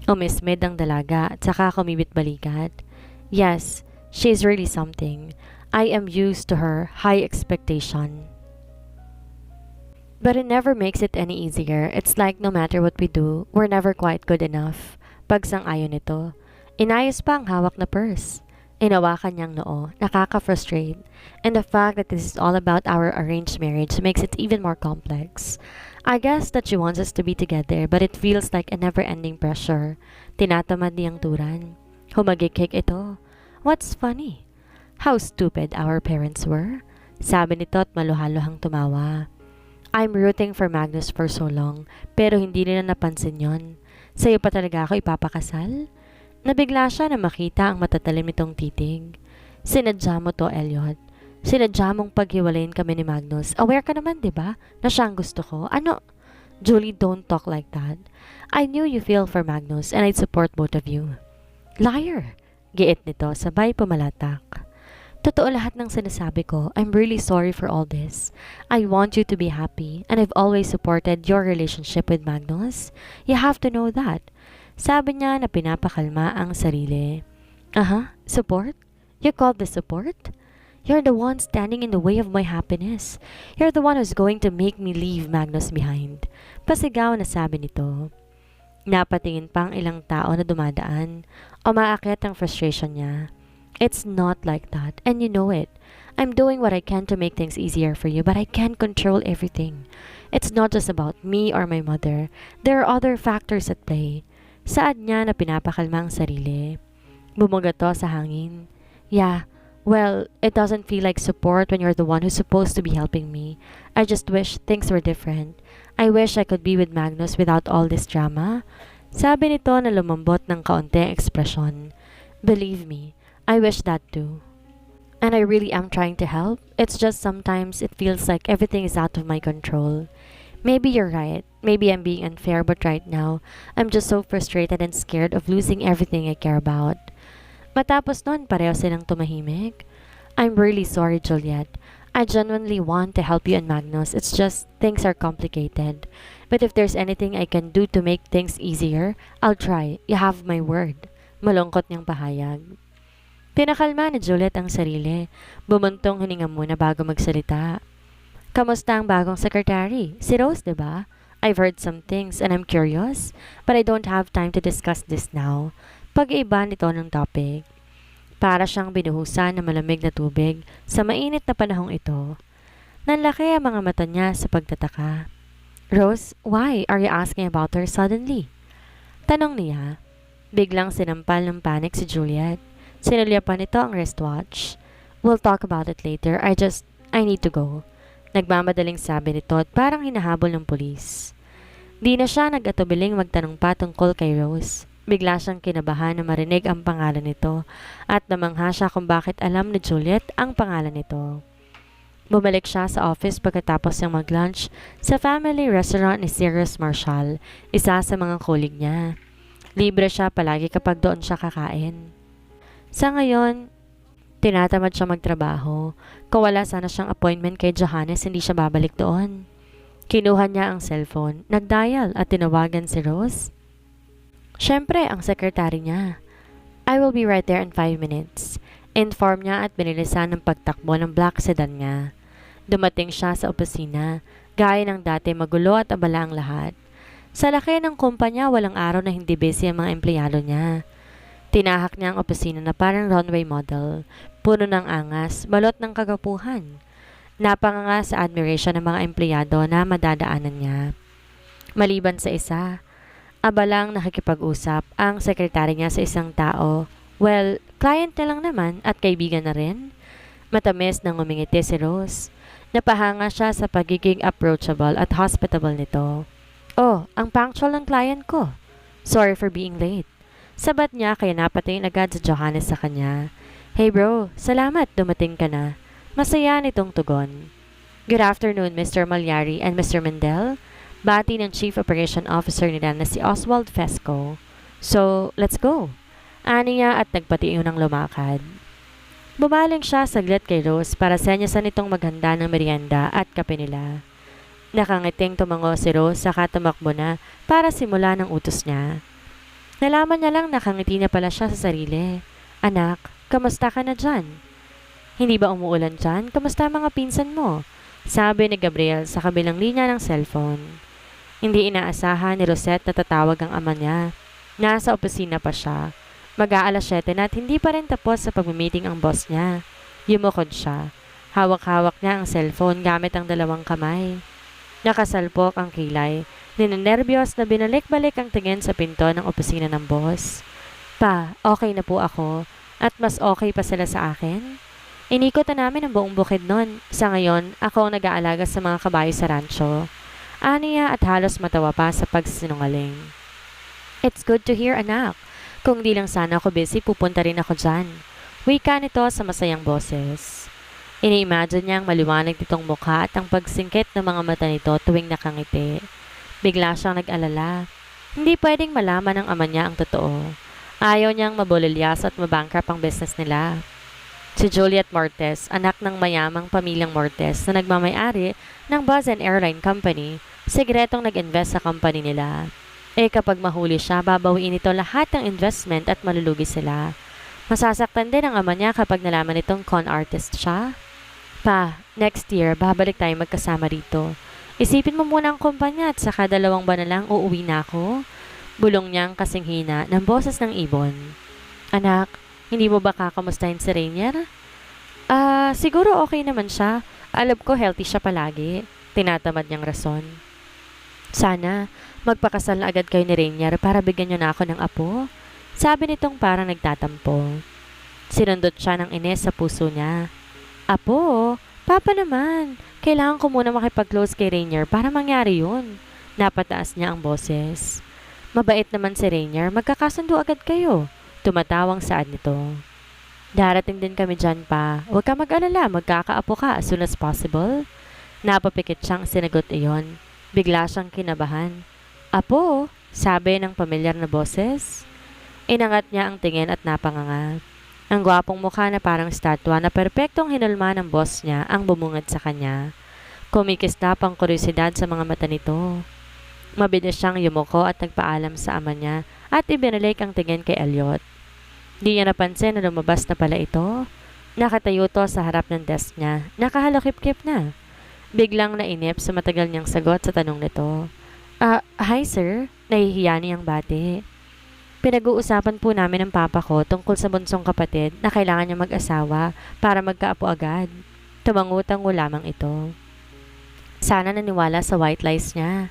Umismid ang dalaga at saka kumibit balikat. Yes, she's really something. I am used to her high expectation. But it never makes it any easier. It's like no matter what we do, we're never quite good enough. Pagsang-ayon nito. Inayos pa ang hawak na purse. Inawakan niyang noo, nakaka-frustrate. And the fact that this is all about our arranged marriage makes it even more complex. I guess that she wants us to be together, but it feels like a never-ending pressure. Tinatamad niyang turan. Humagikik ito. What's funny? How stupid our parents were. Sabi nito at maluhaluhang tumawa. I'm rooting for Magnus for so long, pero hindi nila napansin yon. Sa'yo pa talaga ako ipapakasal? Nabigla siya na makita ang matatalim nitong titig. Sinadya mo to, Elliot. Sinadya mong paghiwalayin kami ni Magnus. Aware ka naman, di ba? Na siya ang gusto ko. Ano? Julie, don't talk like that. I knew you feel for Magnus and I'd support both of you. Liar! Giit nito, sabay pumalatak. Totoo lahat ng sinasabi ko. I'm really sorry for all this. I want you to be happy and I've always supported your relationship with Magnus. You have to know that. Sabi niya na pinapakalma ang sarili. Support? You call this support? You're the one standing in the way of my happiness. You're the one who's going to make me leave Magnus behind. Pasigaw na sabi nito. Napatingin pa ang ilang tao na dumadaan. Umaakit ang frustration niya. It's not like that, and you know it. I'm doing what I can to make things easier for you, but I can't control everything. It's not just about me or my mother. There are other factors at play. Saad niya na pinapakalma ang sarili. Bumuga to sa hangin. Yeah, well, it doesn't feel like support when you're the one who's supposed to be helping me. I just wish things were different. I wish I could be with Magnus without all this drama. Sabi nito na lumambot ng kaunting ekspresyon. Believe me, I wish that too. And I really am trying to help. It's just sometimes it feels like everything is out of my control. Maybe you're right. Maybe I'm being unfair, but right now, I'm just so frustrated and scared of losing everything I care about. Matapos nun, pareho silang tumahimik. I'm really sorry, Juliet. I genuinely want to help you and Magnus. It's just things are complicated. But if there's anything I can do to make things easier, I'll try. You have my word. Malungkot niyang pahayag. Pinakalma ni Juliet ang sarili. Bumuntong hininga muna bago magsalita. Kamusta ang bagong secretary? Si Rose, diba? I've heard some things and I'm curious, but I don't have time to discuss this now. Pag-iba nito ng topic. Para siyang binuhusan ng malamig na tubig sa mainit na panahong ito. Nanlaki ang mga mata niya sa pagtataka. Rose, why are you asking about her suddenly? Tanong niya. Biglang sinampal ng panic si Juliet. Sinulya pa nito ang wristwatch. We'll talk about it later. I need to go. Nagmamadaling sabi nito at parang hinahabol ng pulis. Di na siya nag-atubiling magtanong pa tungkol kay Rose. Bigla siyang kinabahan na marinig ang pangalan nito at namangha siya kung bakit alam ni Juliet ang pangalan nito. Bumalik siya sa office pagkatapos niyang mag-lunch sa family restaurant ni Cyrus Marshall, isa sa mga colleague niya. Libre siya palagi kapag doon siya kakain. Sa ngayon, tinatamad siya magtrabaho. Kung wala sana siyang appointment kay Johannes, hindi siya babalik doon. Kinuha niya ang cellphone, nagdial at tinawagan si Rose. Siyempre, ang sekretary niya. I will be right there in 5 minutes. Inform niya at binilisan ng pagtakbo ng black sedan niya. Dumating siya sa opisina, gaya ng dati magulo at abala ang lahat. Sa laki ng kumpanya, walang araw na hindi busy ang mga empleyado niya. Tinahak niya ang opisina na parang runway model, puno ng angas, balot ng kagapuhan. Napanganga sa admiration ng mga empleyado na madadaanan niya. Maliban sa isa, abalang nakikipag-usap ang sekretary niya sa isang tao. Well, client na lang naman at kaibigan na rin. Matamis nang umingiti si Rose. Napahanga siya sa pagiging approachable at hospitable nito. Oh, ang punctual ng client ko. Sorry for being late. Sabat niya kaya napatingin agad sa Johannes sa kanya. Hey bro, salamat dumating ka na. Masaya nitong tugon. Good afternoon Mr. Malyari and Mr. Mendel. Bati ng Chief Operation Officer nila na si Oswald Fesco. So, let's go. Ani niya at nagpatiyo ng lumakad. Bumaling siya saglit kay Rose para senyasan nitong maghanda ng merienda at kape nila. Nakangiting tumango si Rose saka tumakbo na para simula ng utos niya. Nalaman niya lang nakangiti na pala siya sa sarili. Anak, kamusta ka na dyan? Hindi ba umuulan dyan? Kamusta ang mga pinsan mo? Sabi ni Gabriel sa kabilang linya ng cellphone. Hindi inaasahan ni Rosette na tatawag ang ama niya. Nasa opisina pa siya. Mag-aalas 7 na at hindi pa rin tapos sa pag-meeting ang boss niya. Yumukod siya. Hawak-hawak niya ang cellphone gamit ang dalawang kamay. Nakasalpok ang kilay. Ninenervyos na binalik-balik ang tingin sa pinto ng opisina ng boss. Pa, okay na po ako. At mas okay pa sila sa akin. Inikot na namin ang buong bukid nun. Sa ngayon, ako ang nag-aalaga sa mga kabayo sa rancho. Aniya at halos matawa pa sa pagsinungaling. It's good to hear, anak. Kung di lang sana ako busy, pupunta rin ako dyan. Wika nito sa masayang boses. Ini-imagine niya ang maliwanag nitong mukha at ang pagsingkit ng mga mata nito tuwing nakangiti. Bigla siyang nag-alala. Hindi pwedeng malaman ng ama niya ang totoo. Ayaw niyang mabulilyas at mabankrupt ang business nila. Si Juliet Mortes, anak ng mayamang pamilyang Mortes na nagmamayari ng Buzz and Airline Company, sigretong nag-invest sa company nila. Kapag mahuli siya, babawiin ito lahat ng investment at malulugi sila. Masasaktan din ang ama niya kapag nalaman itong con artist siya. Pa, next year, babalik tayo magkasama rito. Isipin mo muna ang kumpanya at saka 2 buwan na lang uuwi na ako. Bulong niyang kasing hina ng boses ng ibon. Anak, hindi mo ba kakamustahin si Rainier? Siguro okay naman siya. Alam ko healthy siya palagi. Tinatamad niyang rason. Sana, magpakasal na agad kayo ni Rainier para bigyan niyo na ako ng apo. Sabi nitong parang nagtatampo. Sinundot siya ng ines sa puso niya. Apo, papa naman. Kailangan ko muna makipag-close kay Rainier para mangyari yun. Napataas niya ang boses. Mabait naman si Rainier, magkakasundo agad kayo. Tumatawang saad nito. Darating din kami dyan pa. Huwag ka mag-alala, magkakaapo ka as soon as possible. Napapikit siyang sinagot iyon. Bigla siyang kinabahan. Apo, sabi ng pamilyar na boses. Inangat niya ang tingin at napanganga. Ang gwapong mukha na parang statwa na perpektong hinulma ng boss niya ang bumungad sa kanya. Kumikislap ang kuryosidad sa mga mata nito. Mabilis siyang yumuko at nagpaalam sa ama niya at ibinalik ang tingin kay Elliot. Di niya napansin na lumabas na pala ito. Nakatayo to sa harap ng desk niya. Nakahalokip-kip na. Biglang nainip sa matagal niyang sagot sa tanong nito. Hi sir. Nahihiya niyang bati. Pinag-uusapan po namin ng papa ko tungkol sa bunsong kapatid na kailangan niya mag-asawa para magkaapo agad. Tumangutang lamang ito. Sana naniwala sa white lies niya.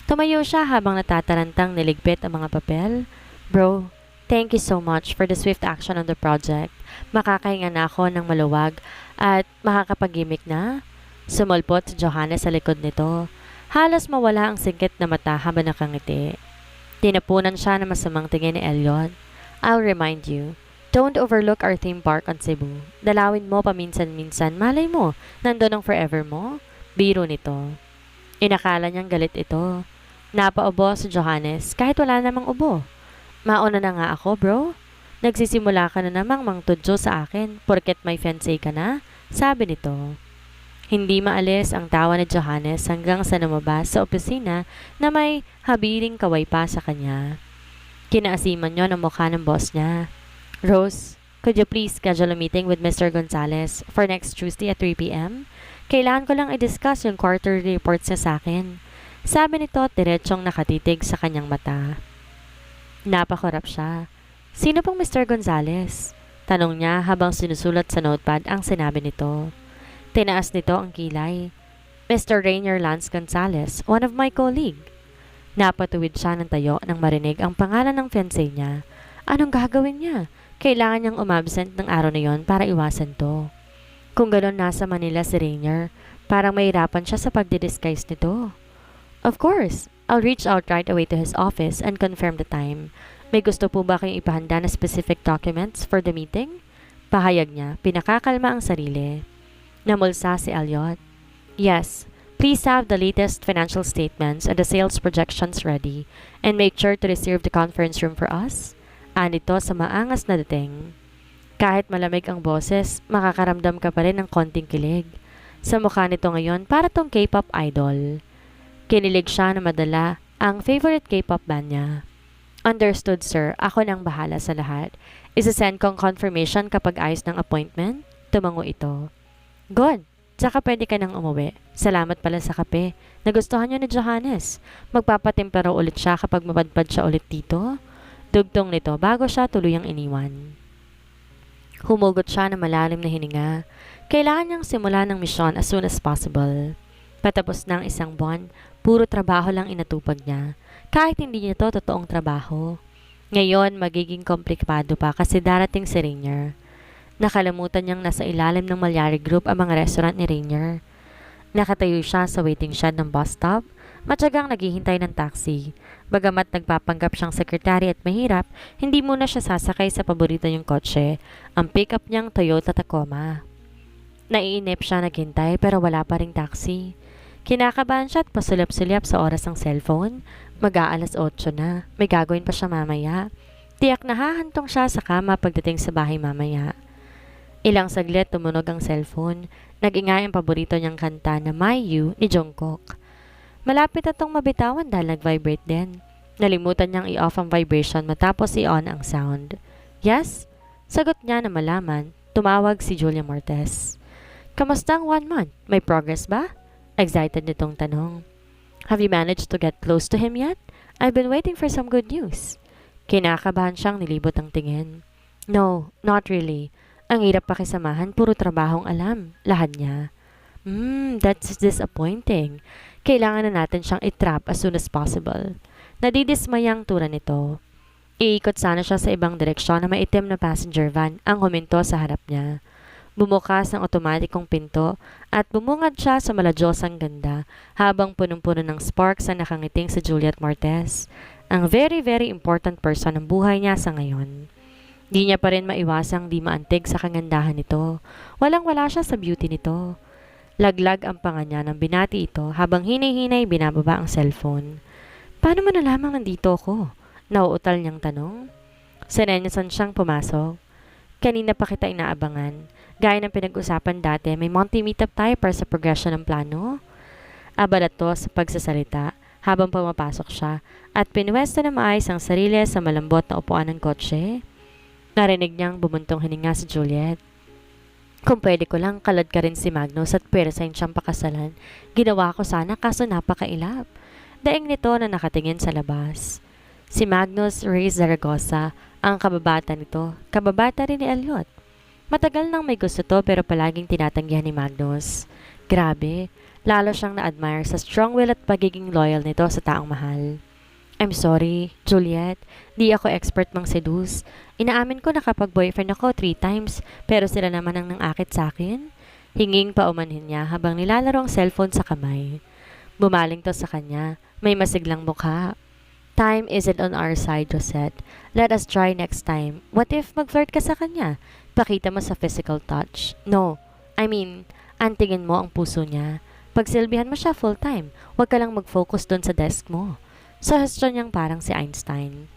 Tumayo siya habang natatarantang niligpit ang mga papel. Bro, thank you so much for the swift action on the project. Makakahinga na ako ng maluwag at makakapag-gimik na. Sumulpot si Johannes sa likod nito. Halos mawala ang singkit na mata habang nakangiti. Tinapunan siya ng masamang tingin ni Elliot. I'll remind you, don't overlook our theme park on Cebu. Dalawin mo paminsan-minsan, malay mo, nandun ang forever mo. Biro nito. Inakala niyang galit ito. Napaubo si Johannes kahit wala namang ubo. Mauna na nga ako, bro. Nagsisimula ka na namang mangtudyo sa akin porket may fiancé ka na, sabi nito. Hindi maalis ang tawa ni Johannes hanggang sa lumabas sa opisina na may habiling kaway pa sa kanya. Kinaasiman niyo ang mukha ng boss niya. Rose, could you please schedule a meeting with Mr. Gonzalez for next Tuesday at 3 p.m.? Kailangan ko lang i-discuss yung quarterly reports niya sa akin. Sabi nito at diretsong nakatitig sa kanyang mata. Napakurap siya. Sino pong Mr. Gonzalez? Tanong niya habang sinusulat sa notepad ang sinabi nito. Tinaas nito ang kilay. Mr. Rainier Lance Gonzalez, one of my colleague. Napatuwid siya ng tayo nang marinig ang pangalan ng fiancé niya. Anong gagawin niya? Kailangan niyang umabsent ng araw na yon para iwasan to. Kung gano'n nasa Manila si Rainier, parang mahirapan siya sa pagdidisguise nito. Of course, I'll reach out right away to his office and confirm the time. May gusto po ba kayong ipahanda na specific documents for the meeting? Pahayag niya, pinakakalma ang sarili. Namulsa si Elliot. Yes, please have the latest financial statements and the sales projections ready and make sure to reserve the conference room for us. Anito sa maangas na dating. Kahit malamig ang boses, makakaramdam ka pa rin ng konting kilig. Sa mukha nito ngayon, para tong K-pop idol. Kinilig siya na madala ang favorite K-pop band niya. Understood, sir. Ako nang bahala sa lahat. Isa-send kong confirmation kapag ayos ng appointment. Tumango ito. Good. Tsaka pwede ka nang umuwi. Salamat pala sa kape. Nagustuhan niyo ni Johannes. Magpapatimpla raw ulit siya kapag mapadpad siya ulit dito. Dugtong nito bago siya tuluyang iniwan. Humugot siya ng malalim na hininga. Kailangan niyang simulan ng misyon as soon as possible. Patapos ng isang buwan, puro trabaho lang inatupag niya. Kahit hindi niya to totoong trabaho. Ngayon, magiging komplikado pa kasi darating si Rainier. Nakalimutan niyang nasa ilalim ng Malyari Group ang mga restaurant ni Rainier. Nakatayo siya sa waiting shed ng bus stop, matyagang naghihintay ng taxi. Bagamat nagpapanggap siyang sekretary at mahirap, hindi muna siya sasakay sa paborito niyang kotse, ang pickup niyang Toyota Tacoma. Naiinip siya naghintay pero wala pa ring taxi. Kinakabahan siya at pasulap-sulap sa oras ng cellphone. Mag-aalas 8 na. May gagawin pa siya mamaya. Tiyak na hahantong siya sa kama pagdating sa bahay mamaya. Ilang saglit tumunog ang cellphone. Nag-ingay ang paborito niyang kanta na My You ni Jungkook. Malapit na tong mabitawan dahil nag-vibrate din. Nalimutan niyang i-off ang vibration matapos i-on ang sound. Yes? Sagot niya na malaman. Tumawag si Julia Martes. Kamusta ang 1 month? May progress ba? Excited nitong tanong. Have you managed to get close to him yet? I've been waiting for some good news. Kinakabahan siyang nilibot ang tingin. No, not really. Ang hirap pakisamahan, puro trabahong alam. Lahat niya. That's disappointing. Kailangan na natin siyang itrap as soon as possible. Nadidismayang tura nito. Iikot sana siya sa ibang direksyon na maitim na passenger van ang huminto sa harap niya. Bumukas ang otomatikong pinto at bumungad siya sa maladyosang ganda habang punong-puno ng sparks ang nakangiting sa Juliet Martes, ang very very important person ng buhay niya sa ngayon. Di niya pa rin maiwasang di maantig sa kagandahan nito. Walang-wala siya sa beauty nito. Laglag ang panga niya nang binati ito habang hinay-hinay binababa ang cellphone. Paano mo nalamang nandito ako? Nauutal niyang tanong. Sinenyasan siyang pumasok. Kanina pa kita inaabangan. Gaya ng pinag-usapan dati, may monthly meetup tayo para sa progression ng plano. Abala to sa pagsasalita habang pumapasok siya at pinuwesto na maayos ang sarili sa malambot na upuan ng kotse. Narinig niyang bumuntong hininga si Juliet. Kung pwede ko lang, kalad ka rin si Magnus at pwerasain siyang pakasalan. Ginawa ko sana kaso napakailap. Daing nito na nakatingin sa labas. Si Magnus Reyes Zaragoza, ang kababata nito, kababata rin ni Elliot. Matagal nang may gusto to pero palaging tinatanggihan ni Magnus. Grabe, lalo siyang na-admire sa strong will at pagiging loyal nito sa taong mahal. I'm sorry, Juliet. Di ako expert mang seduce. Inaamin ko na kapag boyfriend ako 3 times pero sila naman ang nangakit sa akin. Hinging paumanhin niya habang nilalaro ang cellphone sa kamay. Bumaling to sa kanya. May masiglang mukha. Time isn't on our side, Rosette. Let us try next time. What if mag-flirt ka sa kanya? Pakita mo sa physical touch. No, antingin mo ang puso niya. Pagsilbihan mo siya full-time. Huwag ka lang mag-focus doon sa desk mo. Suggestion niyang parang si Einstein.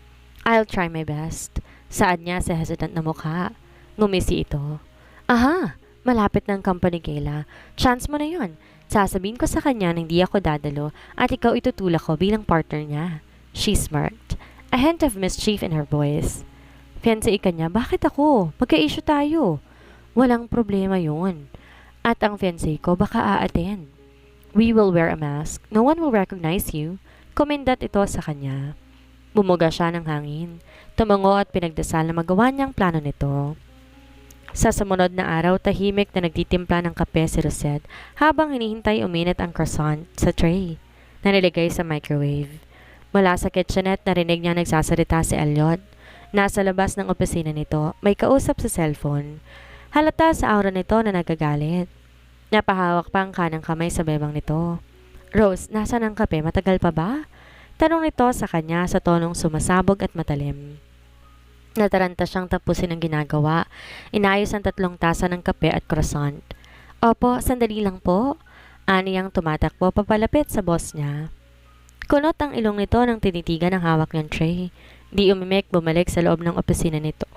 I'll try my best. Saad niya sa hesitant na mukha. Ngumisi ito. Aha, malapit ng company gala. Chance mo na yon. Sasabihin ko sa kanya na hindi ako dadalo at ikaw itutulak ko bilang partner niya. She smirked, a hint of mischief in her voice. Fiancé ka niya, bakit ako? Magka-issue tayo. Walang problema yun. At ang fiancé ko baka a-attend. We will wear a mask. No one will recognize you. Kumindat ito sa kanya. Bumuga siya ng hangin. Tumango at pinagdasal na magawa niyang plano nito. Sa sumunod na araw, tahimik na nagtitimpla ng kape si Rosette habang hinihintay uminit ang croissant sa tray na niligay sa microwave. Mula sa kitchenette, narinig niya nagsasalita si Elliot. Nasa labas ng opisina nito, may kausap sa cellphone. Halata sa aura nito na nagagalit. Napahawak pa ang kanang kamay sa bebang nito. Rose, nasaan ang kape? Matagal pa ba? Tanong nito sa kanya sa tonong sumasabog at matalim. Nataranta siyang tapusin ang ginagawa. Inayos ang 3 tasa ng kape at croissant. Opo, sandali lang po. Aniyang tumatakbo papalapit sa boss niya. Kunot ang ilong nito nang tinitigan ang hawak niyang tray. Di umimik bumalik sa loob ng opisina nito.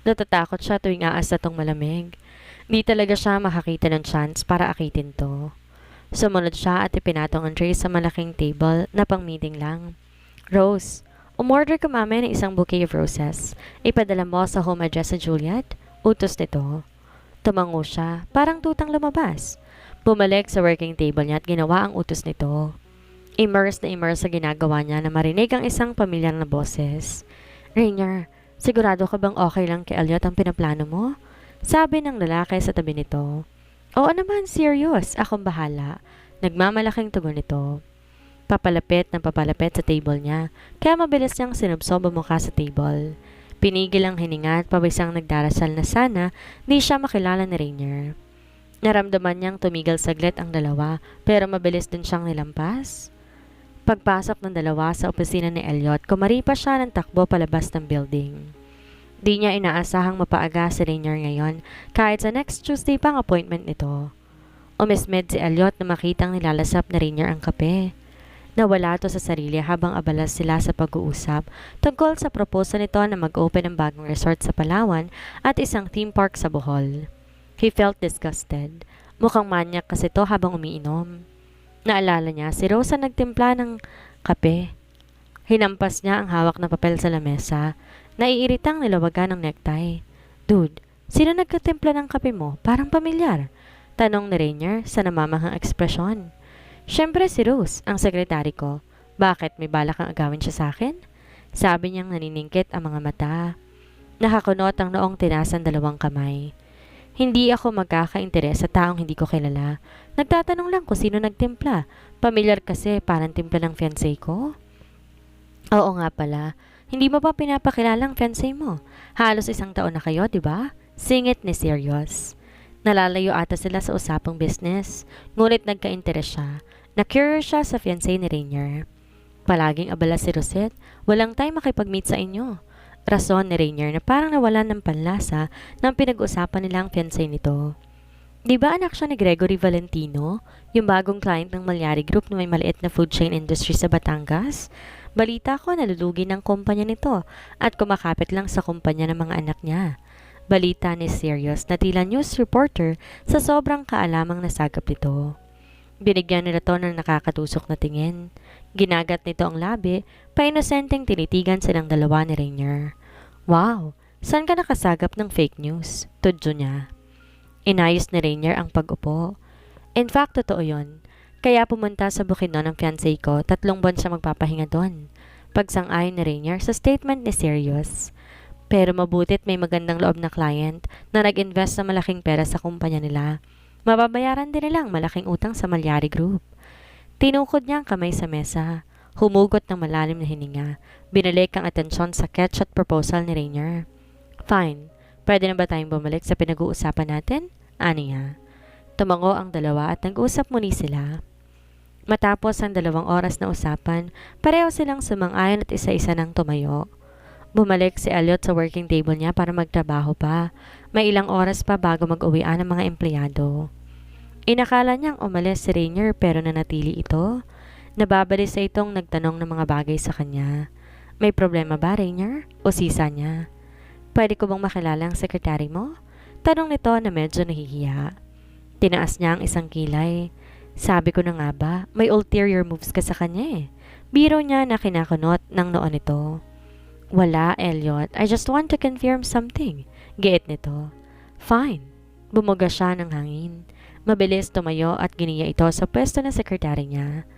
Natatakot siya tuwing aas na tong malamig. Di talaga siya makakita ng chance para akitin to. Sumunod siya at ipinatong ang tray sa malaking table na pang meeting lang. Rose, Umorder ka mamaya ng isang bouquet of roses. Ipadala mo sa home address sa Juliet. Utos nito. Tumango siya, parang tutang lumabas. Bumalik sa working table niya at ginawa ang utos nito. Immersed na immersed sa ginagawa niya na marinig ang isang pamilyar na boses. Rainier, sigurado ka bang okay lang kay Elliot ang pinaplano mo? Sabi ng lalaki sa tabi nito. Oo naman, serious. Akong bahala. Nagmamalaking tugon nito. Papalapit ng papalapit sa table niya, kaya mabilis niyang sinubsob ang mukha sa table. Pinigil ang hininga at pabisang nagdarasal na sana di siya makilala ni Rainier. Naramdaman niyang tumigil saglit ang dalawa, pero mabilis din siyang nilampas. Pagpasok ng dalawa sa opisina ni Elliot, kumari pa siya ng takbo palabas ng building. Di niya inaasahang mapaaga si Rainier ngayon, kahit sa next Tuesday pang appointment nito. Umismid si Elliot na makitang nilalasap na Rainier ang kape. Nawala to sa sarili habang abala sila sa pag-uusap tungkol sa proposal nito na mag-open ng bagong resort sa Palawan at isang theme park sa Bohol. He felt disgusted. Mukhang manyak kasi to habang umiinom. Naalala niya si Rosa nagtimpla ng kape. Hinampas niya ang hawak na papel sa lamesa. Naiiritang nilawagan ng necktie. Dude, sino nagkatimpla ng kape mo? Parang pamilyar. Tanong ni Rainier sa namamahang ekspresyon. Siyempre si Rose, ang sekretary ko. Bakit, may balak kang agawin siya sa akin? Sabi niyang naniningkit ang mga mata. Nakakunot ang noong tinasan dalawang kamay. Hindi ako magkakainteres sa taong hindi ko kilala. Nagtatanong lang kung sino nagtimpla. Pamilyar kasi parang timpla ng fiancé ko. Oo nga pala. Hindi mo pa pinapakilala ang fiancé mo? Halos 1 taon na kayo, di ba? Singit ni Serious. Nalalayo ata sila sa usapang business. Ngunit nagka-interes siya. Na-curious siya sa fiancé ni Rainier. Palaging abala si Rosette. Walang time makipag-meet sa inyo. Rason ni Rainier na parang nawalan ng panlasa nang pinag-usapan nila ang fiancé nito. Di ba anak siya ni Gregory Valentino? Yung bagong client ng Malyari Group na may maliit na food chain industry sa Batangas? Balita ko nalulugi ng kumpanya nito at kumakapit lang sa kumpanya ng mga anak niya. Balita ni Serious na tila news reporter sa sobrang kaalamang nasagap nito. Binigyan nila to ng nakakatusok na tingin. Ginagat nito ang labi, pa-inosenteng tinitigan silang dalawa ni Rainier. Wow, saan ka nakasagap ng fake news? Tudyo niya. Inayos ni Rainier ang pag-upo. In fact, totoo yun. Kaya pumunta sa Bukidnon ng fiancé ko, 3 buwan siya magpapahinga doon. Pagsang-ayon ni Rainier sa statement ni Serious. Pero mabutit may magandang loob na client na nag-invest sa malaking pera sa kumpanya nila. Mababayaran din nila ang malaking utang sa Malyari Group. Tinukod niya ang kamay sa mesa. Humugot ng malalim na hininga. Binalik ang atensyon sa catch at proposal ni Rainier. Fine. Pwede na ba tayong bumalik sa pinag-uusapan natin? Ani niya. Tumango ang dalawa at nag-usap muli sila. Matapos ang 2 oras na usapan, pareho silang sumang-ayon at isa-isa nang tumayo. Bumalik si Elliot sa working table niya para magtrabaho pa. May ilang oras pa bago mag-uwian ang mga empleyado. Inakala niyang umalis si Rainier pero nanatili ito. Nababalisa itong nagtanong ng mga bagay sa kanya. May problema ba, Rainier? O sisa niya? Pwede ko bang makilala ang sekretary mo? Tanong nito na medyo nahihiya. Tinaas niya ang isang kilay. Sabi ko na nga ba, may ulterior moves ka sa kanya eh. Biro niya na kinakunot ng noon nito. Wala, Elliot. I just want to confirm something. Giit nito. Fine. Bumuga siya ng hangin. Mabilis tumayo at giniya ito sa pwesto ng sekretary niya.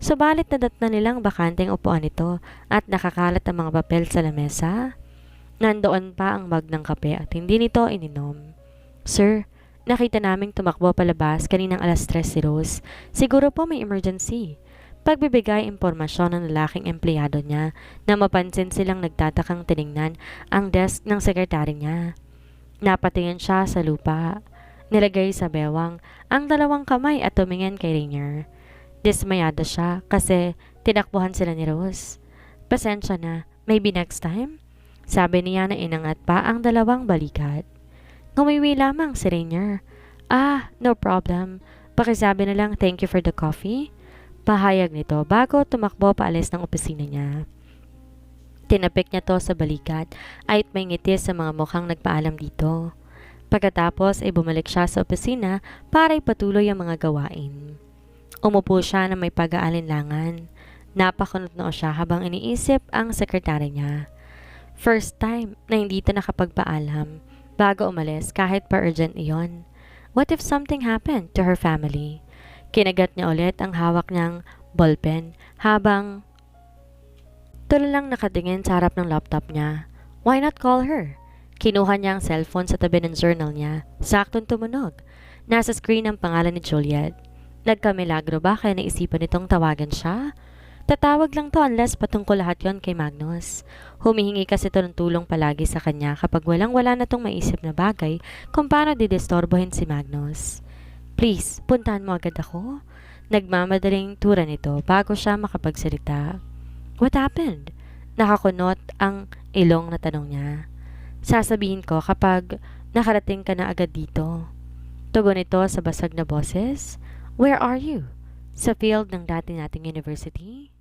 Subalit nadatnan nilang bakanteng upuan nito at nakakalat ang mga papel sa lamesa. Nandoon pa ang mug ng kape at hindi nito ininom. Sir, nakita naming tumakbo palabas kaninang 3:00 si Rose. Siguro po may emergency. Pagbibigay impormasyon ng lalaking empleyado niya na mapansin silang nagtatakang tiningnan ang desk ng sekretary niya. Napatingin siya sa lupa. Nilagay sa bewang ang 2 kamay at tumingin kay Rainier. Dismayado siya kasi tinakbuhan sila ni Rose. Pasensya na, maybe next time? Sabi niya na inangat pa ang 2 balikat. Ngumiwi lamang si Rainier. No problem. Pakisabi na lang thank you for the coffee. Pahayag nito bago tumakbo paalis ng opisina niya. Tinapik niya to sa balikat at may ngiti sa mga mukhang nagpaalam dito. Pagkatapos ay bumalik siya sa opisina para ipatuloy ang mga gawain. Umupo siya na may pag-aalinlangan. Napakunot noo siya habang iniisip ang sekretary niya. First time na hindi ito nakapagpaalam bago umalis kahit pa urgent iyon. What if something happened to her family? Kinagat niya ulit ang hawak niyang ballpen habang tulalang nakatingin sa harap ng laptop niya. Why not call her? Kinuha niya ang cellphone sa tabi ng journal niya. Saktong tumunog. Nasa screen ang pangalan ni Juliet. Nagkamilagro ba kaya naisipan nitong tawagan siya? Tatawag lang to unless patungkol lahat yon kay Magnus. Humihingi kasi ito ng tulong palagi sa kanya kapag walang-wala na tong maisip na bagay kung paano didistorbohin si Magnus. Please, puntahan mo agad ako. Nagmamadaling tura nito bago siya makapagsalita. What happened? Nakakunot ang ilong na tanong niya. Sasabihin ko kapag nakarating ka na agad dito. Tugon ito sa basag na boses. Where are you? Sa field ng dati nating university?